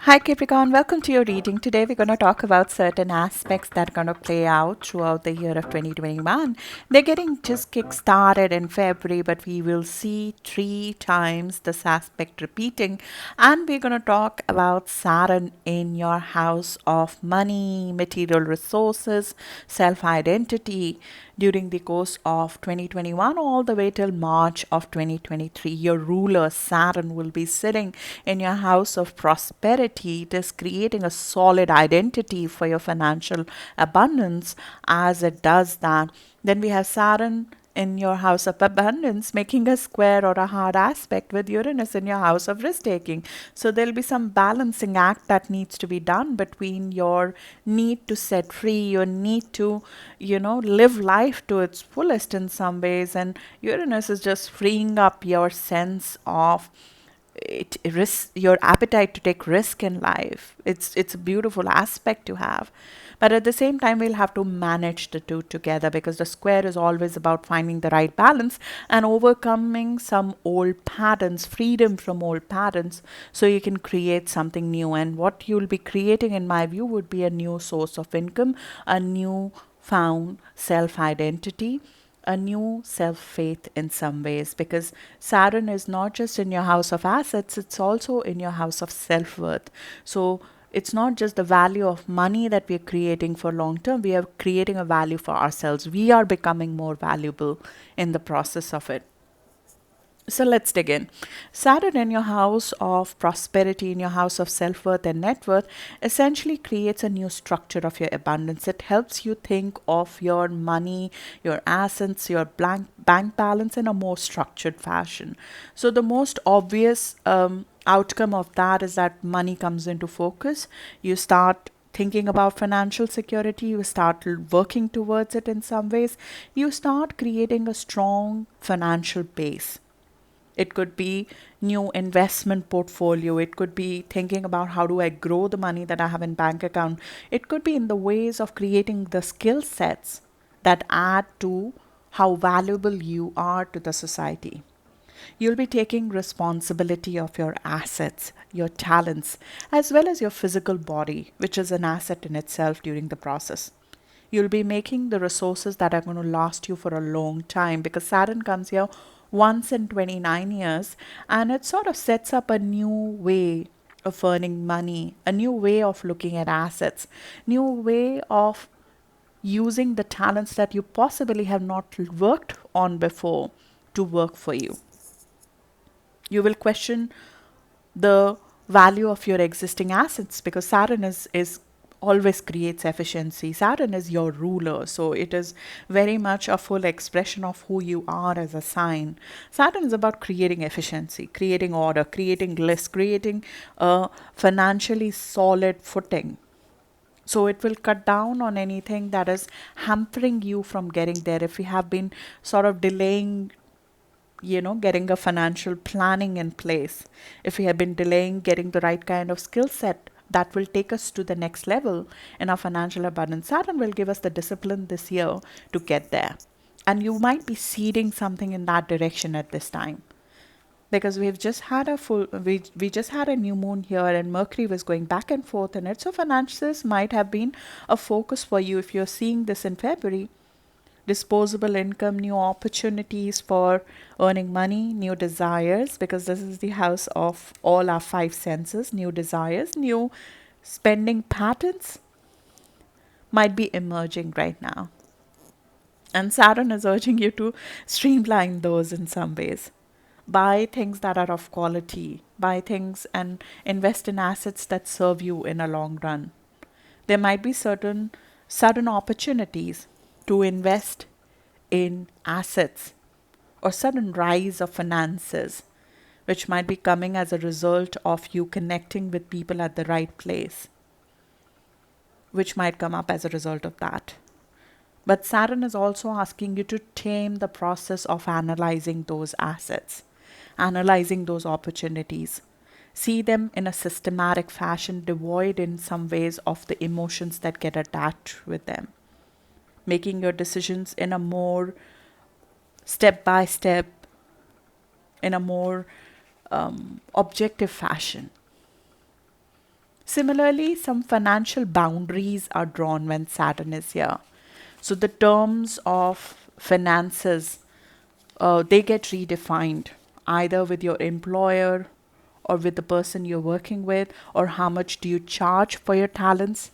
Hi Capricorn, welcome to your reading. Today we're going to talk about certain aspects that are going to play out throughout the year of 2021. They're getting just kick-started in February, but we will see three times this aspect repeating. And we're going to talk about Saturn in your house of money, material resources, self-identity during the course of 2021 all the way till March of 2023. Your ruler Saturn will be sitting in your house of prosperity. It is creating a solid identity for your financial abundance as it does that. Then we have Saturn in your house of abundance, making a square or a hard aspect with Uranus in your house of risk taking. So there'll be some balancing act that needs to be done between your need to set free, your need to, live life to its fullest in some ways. And Uranus is just freeing up your sense of your appetite to take risk in life. It's a beautiful aspect to have, but at the same time we'll have to manage the two together, because the square is always about finding the right balance and overcoming some old patterns, freedom from old patterns, so you can create something new. And what you'll be creating, in my view, would be a new source of income, a new found self identity, a new self faith in some ways, because Saturn is not just in your house of assets, it's also in your house of self worth. So it's not just the value of money that we're creating for long term, we are creating a value for ourselves. We are becoming more valuable in the process of it. So let's dig in. Saturn in your house of prosperity, in your house of self worth and net worth, essentially creates a new structure of your abundance. It helps you think of your money, your assets, your bank balance in a more structured fashion. So, the most obvious outcome of that is that money comes into focus. You start thinking about financial security, you start working towards it in some ways, you start creating a strong financial base. It could be new investment portfolio. It could be thinking about how do I grow the money that I have in bank account. It could be in the ways of creating the skill sets that add to how valuable you are to the society. You'll be taking responsibility of your assets, your talents, as well as your physical body, which is an asset in itself during the process. You'll be making the resources that are going to last you for a long time, because Saturn comes here once in 29 years, and it sort of sets up a new way of earning money, a new way of looking at assets, new way of using the talents that you possibly have not worked on before to work for you. You will question the value of your existing assets, because Saturn is always creates efficiency. Saturn is your ruler, so it is very much a full expression of who you are as a sign. Saturn is about creating efficiency, creating order, creating lists, creating a financially solid footing. So it will cut down on anything that is hampering you from getting there. If you have been sort of delaying, getting a financial planning in place, if we have been delaying getting the right kind of skill set that will take us to the next level in our financial abundance, Saturn will give us the discipline this year to get there. And you might be seeding something in that direction at this time, because we just had a new moon here, and Mercury was going back and forth in it. So finances might have been a focus for you if you're seeing this in February. Disposable income, new opportunities for earning money, new desires, because this is the house of all our five senses, new desires, new spending patterns might be emerging right now. And Saturn is urging you to streamline those in some ways. Buy things that are of quality, buy things and invest in assets that serve you in a long run. There might be certain sudden opportunities to invest in assets, or sudden rise of finances, which might be coming as a result of you connecting with people at the right place, which might come up as a result of that. But Saturn is also asking you to tame the process of analyzing those assets, analyzing those opportunities. See them in a systematic fashion, devoid in some ways of the emotions that get attached with them. Making your decisions in a more step by step, in a more objective fashion. Similarly, some financial boundaries are drawn when Saturn is here. So the terms of finances, they get redefined either with your employer or with the person you're working with, or how much do you charge for your talents.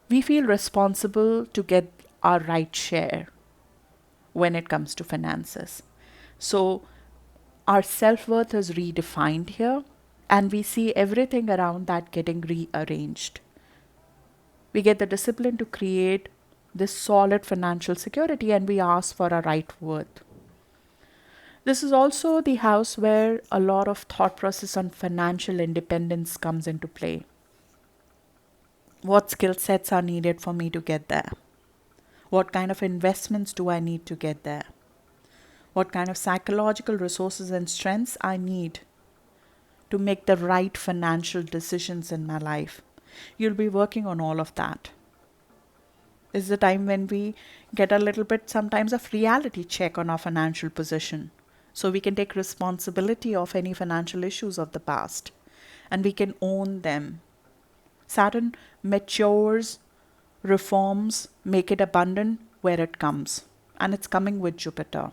We feel responsible to get our right share when it comes to finances. So our self worth is redefined here, and we see everything around that getting rearranged. We get the discipline to create this solid financial security, and we ask for a right worth. This is also the house where a lot of thought process on financial independence comes into play. What skill sets are needed for me to get there? What kind of investments do I need to get there? What kind of psychological resources and strengths I need to make the right financial decisions in my life? You'll be working on all of that. This is the time when we get a little bit sometimes of reality check on our financial position. So we can take responsibility of any financial issues of the past and we can own them. Saturn matures, reforms, make it abundant where it comes. And it's coming with Jupiter.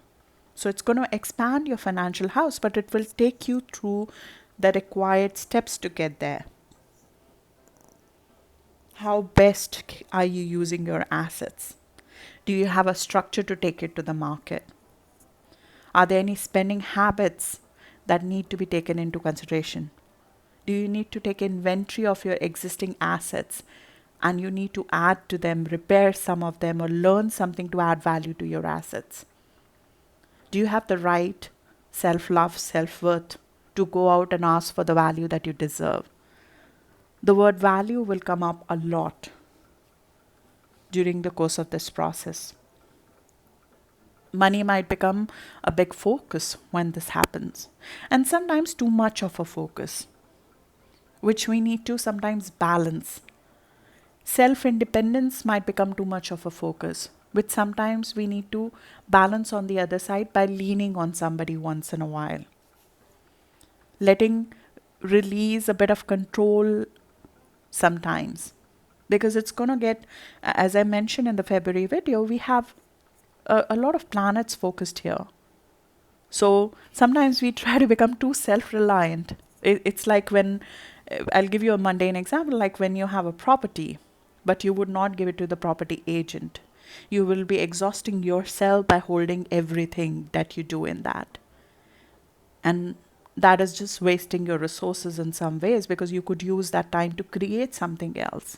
So it's going to expand your financial house, but it will take you through the required steps to get there. How best are you using your assets? Do you have a structure to take it to the market? Are there any spending habits that need to be taken into consideration? Do you need to take inventory of your existing assets and you need to add to them, repair some of them, or learn something to add value to your assets? Do you have the right self-love, self-worth to go out and ask for the value that you deserve? The word value will come up a lot during the course of this process. Money might become a big focus when this happens, and sometimes too much of a focus, which we need to sometimes balance. Self-independence might become too much of a focus, which sometimes we need to balance on the other side by leaning on somebody once in a while. Letting release a bit of control sometimes, because it's going to get, as I mentioned in the February video, we have a lot of planets focused here. So sometimes we try to become too self-reliant. It's like when, I'll give you a mundane example, like when you have a property, but you would not give it to the property agent. You will be exhausting yourself by holding everything that you do in that. And that is just wasting your resources in some ways, because you could use that time to create something else.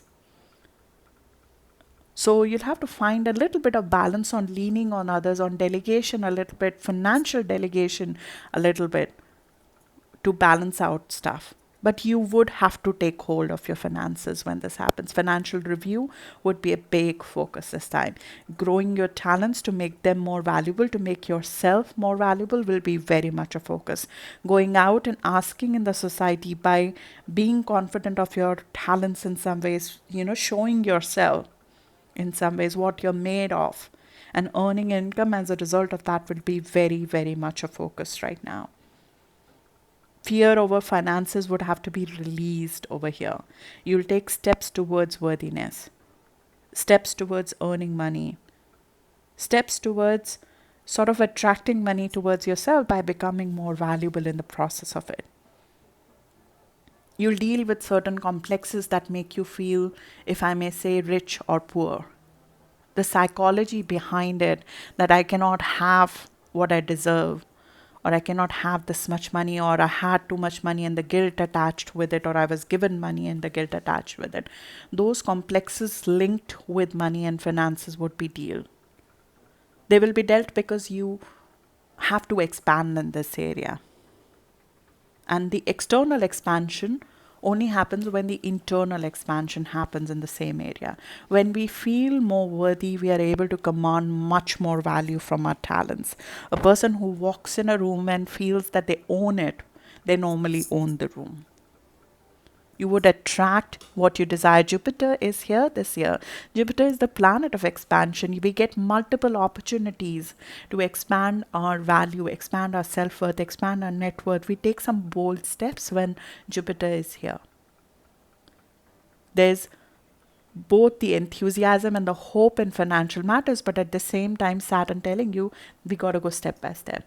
So you'll have to find a little bit of balance on leaning on others, on delegation a little bit, financial delegation a little bit, to balance out stuff. But you would have to take hold of your finances when this happens. Financial review would be a big focus this time. Growing your talents to make them more valuable, to make yourself more valuable, will be very much a focus. Going out and asking in the society by being confident of your talents in some ways, showing yourself in some ways what you're made of, and earning income as a result of that will be very, very much a focus right now. Fear over finances would have to be released over here. You'll take steps towards worthiness, steps towards earning money, steps towards sort of attracting money towards yourself by becoming more valuable in the process of it. You'll deal with certain complexes that make you feel, if I may say, rich or poor. The psychology behind it, that I cannot have what I deserve, or I cannot have this much money, or I had too much money and the guilt attached with it, or I was given money and the guilt attached with it. Those complexes linked with money and finances would be dealt. They will be dealt because you have to expand in this area. And the external expansion only happens when the internal expansion happens in the same area. When we feel more worthy, we are able to command much more value from our talents. A person who walks in a room and feels that they own it, they normally own the room. You would attract what you desire. Jupiter is here this year. Jupiter is the planet of expansion. We get multiple opportunities to expand our value, expand our self-worth, expand our net worth. We take some bold steps when Jupiter is here. There's both the enthusiasm and the hope in financial matters, but at the same time, Saturn telling you we got to go step by step.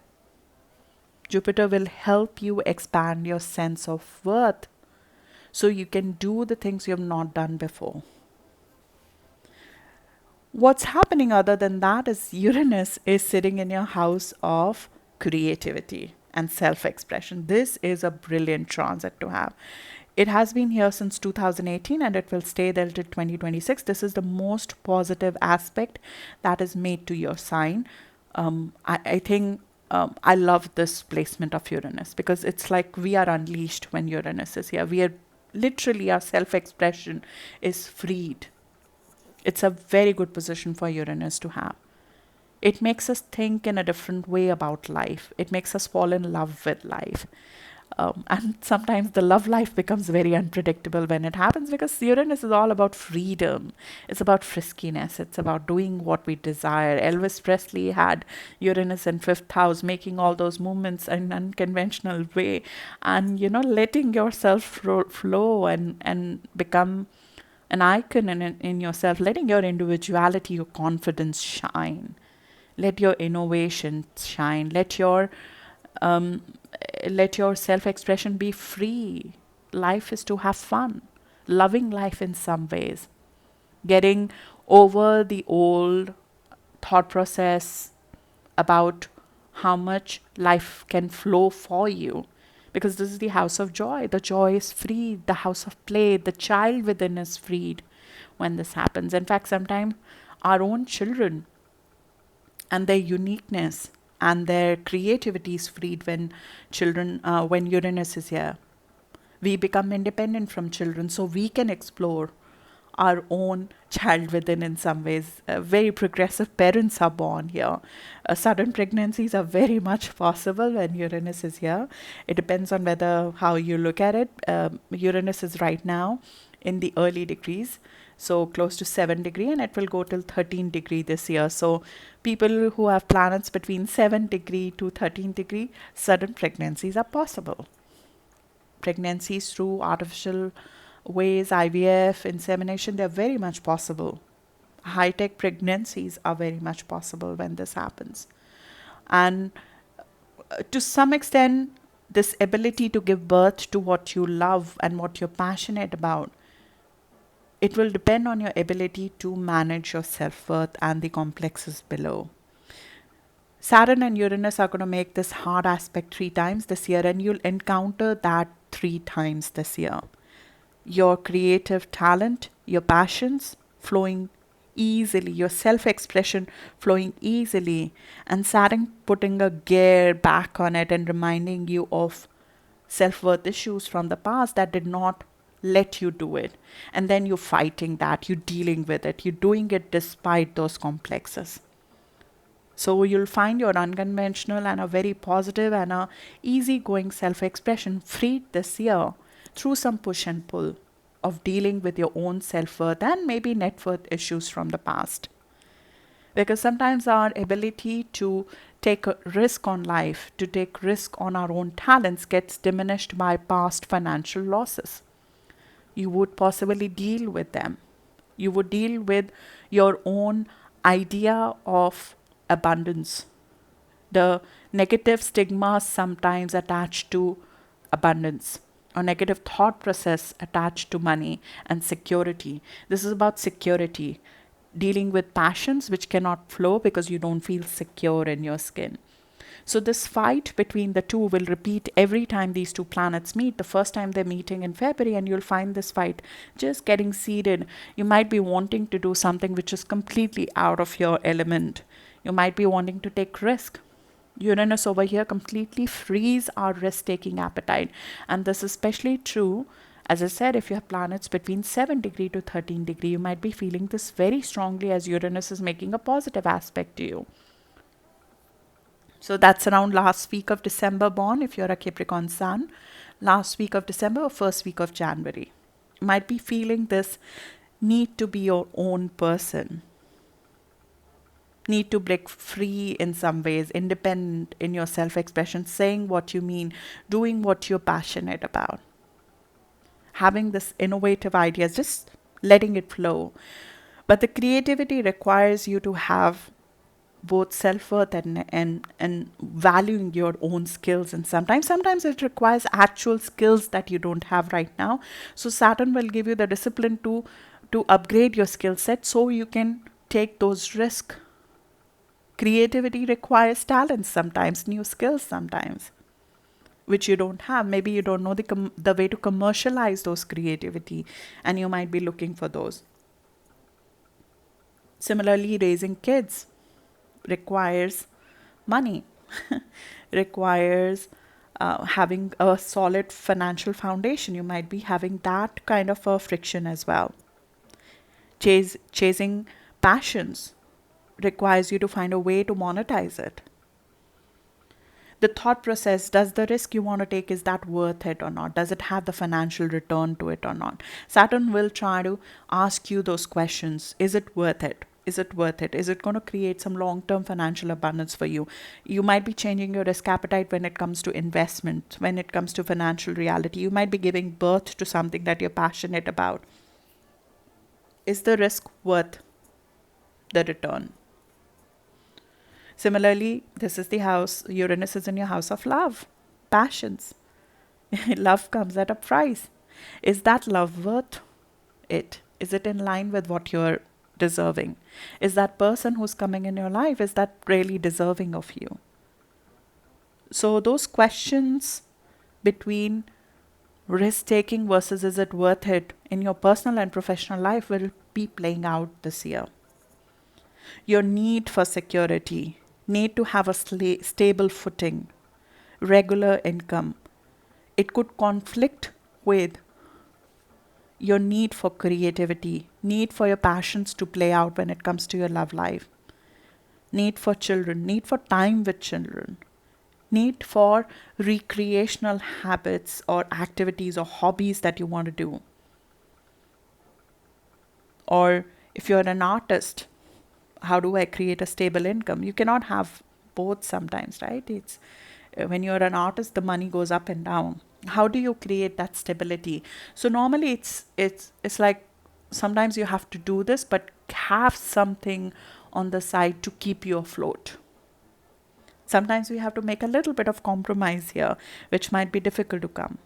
Jupiter will help you expand your sense of worth so you can do the things you have not done before. What's happening other than that is Uranus is sitting in your house of creativity and self expression. This is a brilliant transit to have. It has been here since 2018 and it will stay there till 2026. This is the most positive aspect that is made to your sign. I think I love this placement of Uranus because it's like we are unleashed when Uranus is here. We are literally, our self expression is freed. It's a very good position for Uranus to have. It makes us think in a different way about life. It makes us fall in love with life. And sometimes the love life becomes very unpredictable when it happens because Uranus is all about freedom. It's about friskiness. It's about doing what we desire. Elvis Presley had Uranus in fifth house, making all those movements in an unconventional way and, letting yourself flow and become an icon in yourself, letting your individuality, your confidence shine. Let your innovation shine. Um, let your self-expression be free. Life is to have fun. Loving life in some ways. Getting over the old thought process about how much life can flow for you. Because this is the house of joy. The joy is free. The house of play. The child within is freed when this happens. In fact, sometimes our own children and their uniqueness and their creativity is freed when Uranus is here. We become independent from children, so we can explore our own child within in some ways. Very progressive parents are born here. Sudden pregnancies are very much possible when Uranus is here. It depends on how you look at it. Uranus is right now in the early degrees, so close to 7 degree, and it will go till 13 degree this year. So people who have planets between 7 degree to 13 degree, sudden pregnancies are possible. Pregnancies through artificial ways, IVF, insemination, they're very much possible. High-tech pregnancies are very much possible when this happens. And to some extent, this ability to give birth to what you love and what you're passionate about, it will depend on your ability to manage your self-worth and the complexes below. Saturn and Uranus are going to make this hard aspect 3 times this year, and you'll encounter that 3 times this year. Your creative talent, your passions flowing easily, your self-expression flowing easily, and Saturn putting a gear back on it and reminding you of self-worth issues from the past that did not let you do it. And then you're fighting that, you're dealing with it, you're doing it despite those complexes. So you'll find your unconventional and a very positive and a easygoing self-expression freed this year through some push and pull of dealing with your own self-worth and maybe net worth issues from the past. Because sometimes our ability to take a risk on life, to take risk on our own talents gets diminished by past financial losses. You would possibly deal with them. You would deal with your own idea of abundance. The negative stigma sometimes attached to abundance, or negative thought process attached to money and security. This is about security, dealing with passions which cannot flow because you don't feel secure in your skin. So this fight between the two will repeat every time these 2 planets meet. The first time they're meeting in February, and you'll find this fight just getting seeded. You might be wanting to do something which is completely out of your element. You might be wanting to take risk. Uranus over here completely frees our risk-taking appetite. And this is especially true, as I said, if you have planets between 7 degree to 13 degree, you might be feeling this very strongly as Uranus is making a positive aspect to you. So that's around last week of December born if you're a Capricorn sun. Last week of December or first week of January. You might be feeling this need to be your own person. Need to break free in some ways, independent in your self-expression, saying what you mean, doing what you're passionate about. Having this innovative ideas, just letting it flow. But the creativity requires you to have both self-worth and valuing your own skills, and sometimes it requires actual skills that you don't have right now. So Saturn will give you the discipline to upgrade your skill set so you can take those risks. Creativity requires talents sometimes, new skills sometimes, which you don't have. Maybe you don't know the way to commercialize those creativity, and you might be looking for those. Similarly, raising kids requires money, requires having a solid financial foundation. You might be having that kind of a friction as well. Chasing passions requires you to find a way to monetize it. The thought process, does the risk you want to take, is that worth it or not? Does it have the financial return to it or not? Saturn will try to ask you those questions. Is it worth it? Is it worth it? Is it going to create some long-term financial abundance for you? You might be changing your risk appetite when it comes to investment, when it comes to financial reality. You might be giving birth to something that you're passionate about. Is the risk worth the return? Similarly, this is the house, Uranus is in your house of love, passions. Love comes at a price. Is that love worth it? Is it in line with what you're deserving? Is that person who's coming in your life, is that really deserving of you? So those questions between risk taking versus is it worth it in your personal and professional life will be playing out this year. Your need for security, need to have a stable footing, regular income, it could conflict with your need for creativity, need for your passions to play out when it comes to your love life, need for children, need for time with children, need for recreational habits or activities or hobbies that you want to do. Or if you're an artist, how do I create a stable income? You cannot have both sometimes, right? It's when you're an artist, the money goes up and down. How do you create that stability? So normally it's like sometimes you have to do this, but have something on the side to keep you afloat. Sometimes we have to make a little bit of compromise here, which might be difficult to come.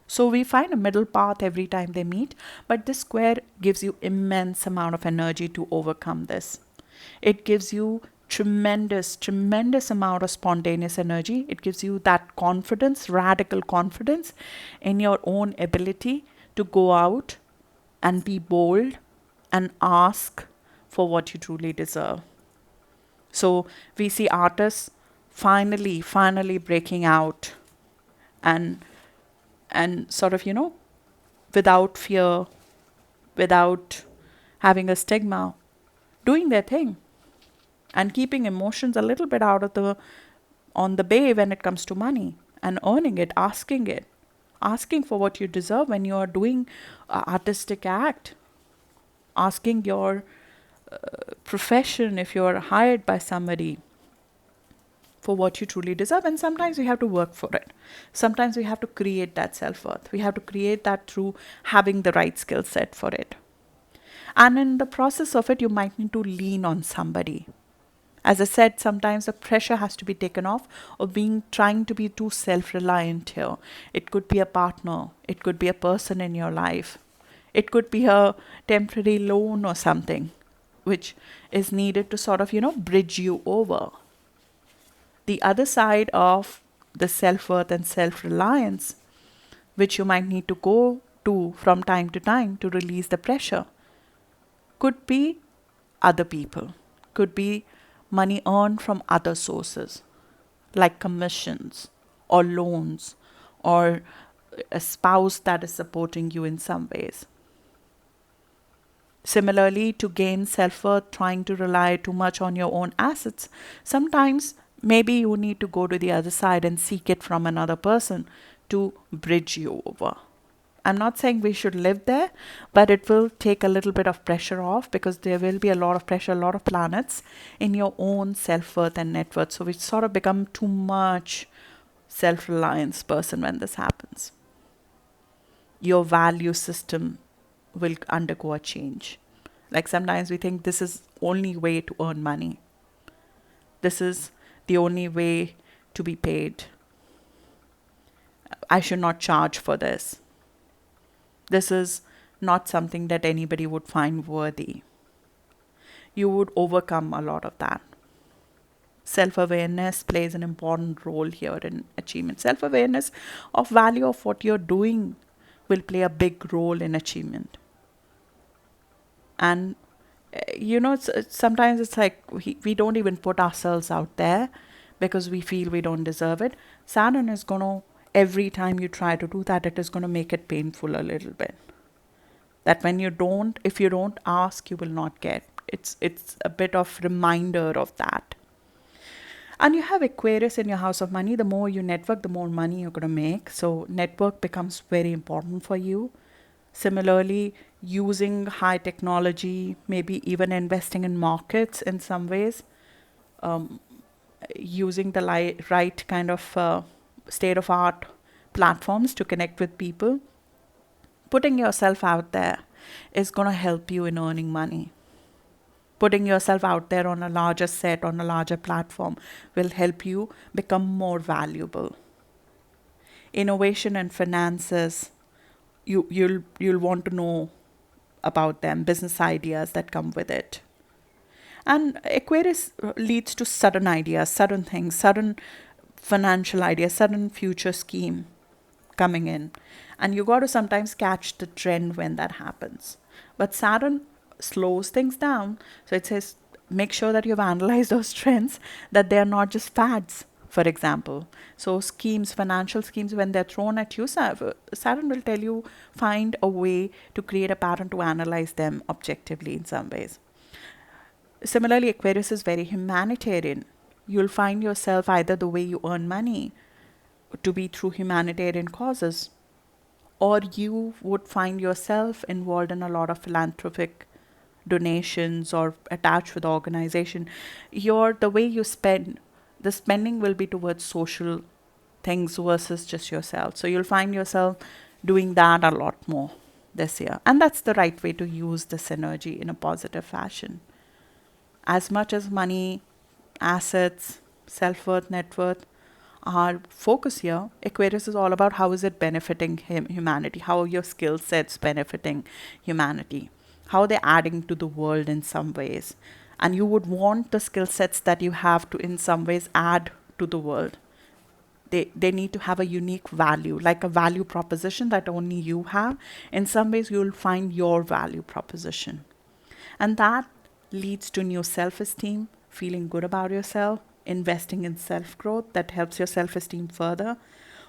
So we find a middle path every time they meet, but this square gives you immense amount of energy to overcome this. It gives you tremendous amount of spontaneous energy. It gives you that confidence, radical confidence in your own ability to go out and be bold and ask for what you truly deserve. So we see artists finally breaking out and sort of, without fear, without having a stigma, doing their thing and keeping emotions a little bit out of on the bay when it comes to money, and earning it, asking for what you deserve when you are doing artistic act, asking your profession, if you're hired by somebody, for what you truly deserve. And sometimes we have to work for it. Sometimes we have to create that self-worth. We have to create that through having the right skill set for it. And in the process of it, you might need to lean on somebody. As I said, sometimes the pressure has to be taken off of trying to be too self-reliant here. It could be a partner. It could be a person in your life. It could be a temporary loan or something, which is needed to sort of, bridge you over. The other side of the self-worth and self-reliance, which you might need to go to from time to time to release the pressure, could be other people, could be money earned from other sources, like commissions or loans or a spouse that is supporting you in some ways. Similarly, to gain self-worth, trying to rely too much on your own assets, sometimes maybe you need to go to the other side and seek it from another person to bridge you over. I'm not saying we should live there, but it will take a little bit of pressure off, because there will be a lot of pressure, a lot of planets in your own self-worth and net worth. So we sort of become too much self-reliance person when this happens. Your value system will undergo a change. Like sometimes we think this is only way to earn money. This is the only way to be paid. I should not charge for this. This is not something that anybody would find worthy. You would overcome a lot of that. Self-awareness plays an important role here in achievement. Self-awareness of value of what you're doing will play a big role in achievement. And sometimes it's like we don't even put ourselves out there because we feel we don't deserve it. Saturn is going to, every time you try to do that, it is going to make it painful a little bit. That if you don't ask, you will not get. It's a bit of reminder of that. And you have Aquarius in your house of money. The more you network, the more money you're going to make. So network becomes very important for you. Similarly, using high technology, maybe even investing in markets in some ways, using the right kind of state-of-art platforms to connect with people. Putting yourself out there is going to help you in earning money. Putting yourself out there on a larger set, on a larger platform, will help you become more valuable. Innovation and finances, you'll want to know about them, business ideas that come with it. And Aquarius leads to sudden ideas, sudden things, sudden financial ideas, sudden future scheme coming in. And you got to sometimes catch the trend when that happens. But Saturn slows things down. So it says, make sure that you've analyzed those trends, that they're not just fads, for example. So schemes, financial schemes, when they're thrown at you, Saturn will tell you, find a way to create a pattern to analyze them objectively in some ways. Similarly, Aquarius is very humanitarian. You'll find yourself either the way you earn money to be through humanitarian causes, or you would find yourself involved in a lot of philanthropic donations or attached with the organization. The way you spend, the spending will be towards social things versus just yourself. So you'll find yourself doing that a lot more this year. And that's the right way to use this energy in a positive fashion. As much as money, assets, self-worth, net worth are focus here, Aquarius is all about how is it benefiting humanity, how are your skill sets benefiting humanity, how they're adding to the world in some ways. And you would want the skill sets that you have to in some ways add to the world. They need to have a unique value, like a value proposition that only you have. In some ways, you'll find your value proposition. And that leads to new self-esteem, feeling good about yourself, investing in self-growth that helps your self-esteem further,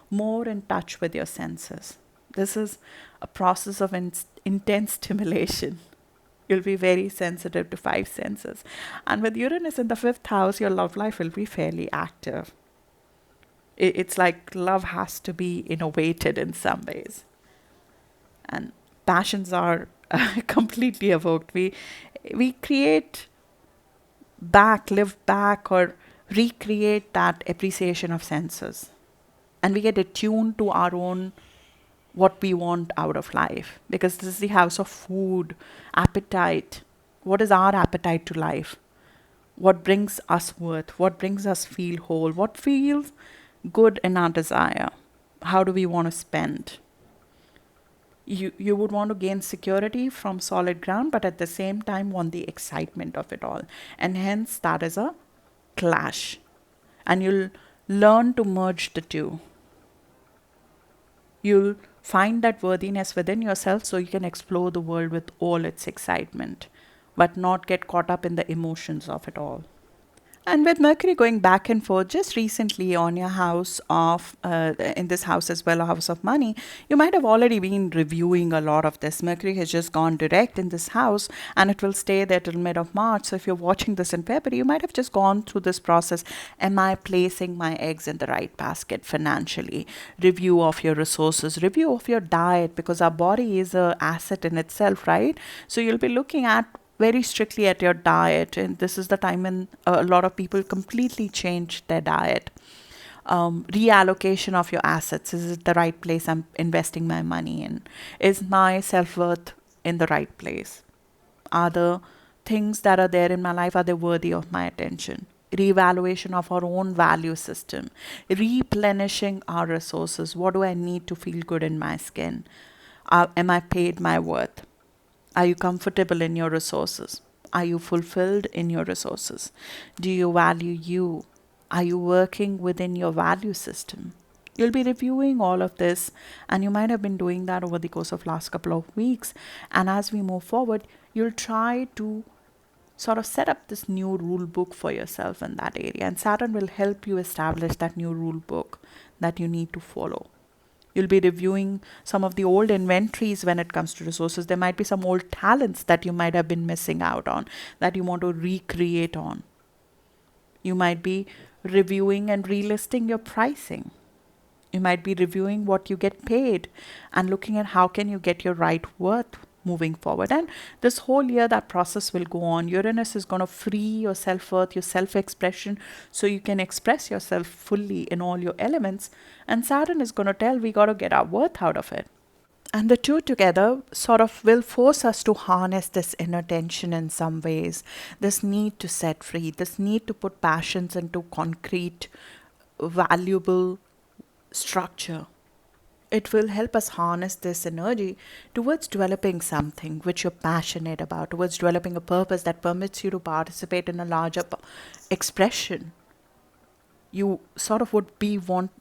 more in touch with your senses. This is a process of intense stimulation. You'll be very sensitive to 5 senses. And with Uranus in the 5th house, your love life will be fairly active. It's like love has to be innovated in some ways. And passions are completely evoked. We create live back, or recreate that appreciation of senses. And we get attuned to our own, what we want out of life. Because this is the house of food, appetite. What is our appetite to life? What brings us worth? What brings us feel whole? What feels good in our desire? How do we want to spend? You would want to gain security from solid ground, but at the same time want the excitement of it all. And hence that is a clash. And you'll learn to merge the two. You'll find that worthiness within yourself so you can explore the world with all its excitement, but not get caught up in the emotions of it all. And with Mercury going back and forth just recently on your house of, in this house as well, a house of money, you might have already been reviewing a lot of this. Mercury has just gone direct in this house and it will stay there till mid of March. So if you're watching this in February, you might have just gone through this process. Am I placing my eggs in the right basket financially? Review of your resources, review of your diet, because our body is an asset in itself, right? So you'll be looking at very strictly at your diet, and this is the time when a lot of people completely change their diet. Reallocation of your assets. Is it the right place I'm investing my money in? Is my self-worth in the right place? Are the things that are there in my life, are they worthy of my attention? Reevaluation of our own value system, replenishing our resources. What do I need to feel good in my skin? Am I paid my worth? Are you comfortable in your resources? Are you fulfilled in your resources? Do you value you? Are you working within your value system? You'll be reviewing all of this, and you might have been doing that over the course of last couple of weeks. And as we move forward, you'll try to sort of set up this new rule book for yourself in that area. And Saturn will help you establish that new rule book that you need to follow. You'll be reviewing some of the old inventories when it comes to resources. There might be some old talents that you might have been missing out on that you want to recreate on. You might be reviewing and relisting your pricing. You might be reviewing what you get paid and looking at how can you get your right worth moving forward. And this whole year, that process will go on. Uranus is going to free your self-worth, your self-expression, so you can express yourself fully in all your elements. And Saturn is going to tell we got to get our worth out of it. And the two together sort of will force us to harness this inner tension in some ways, this need to set free, this need to put passions into concrete, valuable structure. It will help us harness this energy towards developing something which you're passionate about, towards developing a purpose that permits you to participate in a larger expression. You sort of would be want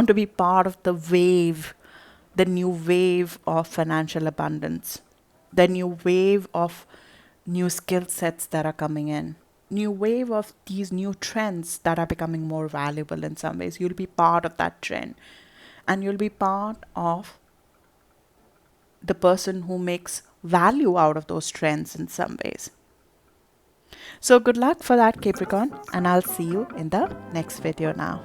to be part of the wave, the new wave of financial abundance, the new wave of new skill sets that are coming in, new wave of these new trends that are becoming more valuable in some ways. You'll be part of that trend. And you'll be part of the person who makes value out of those trends in some ways. So good luck for that, Capricorn, and I'll see you in the next video now.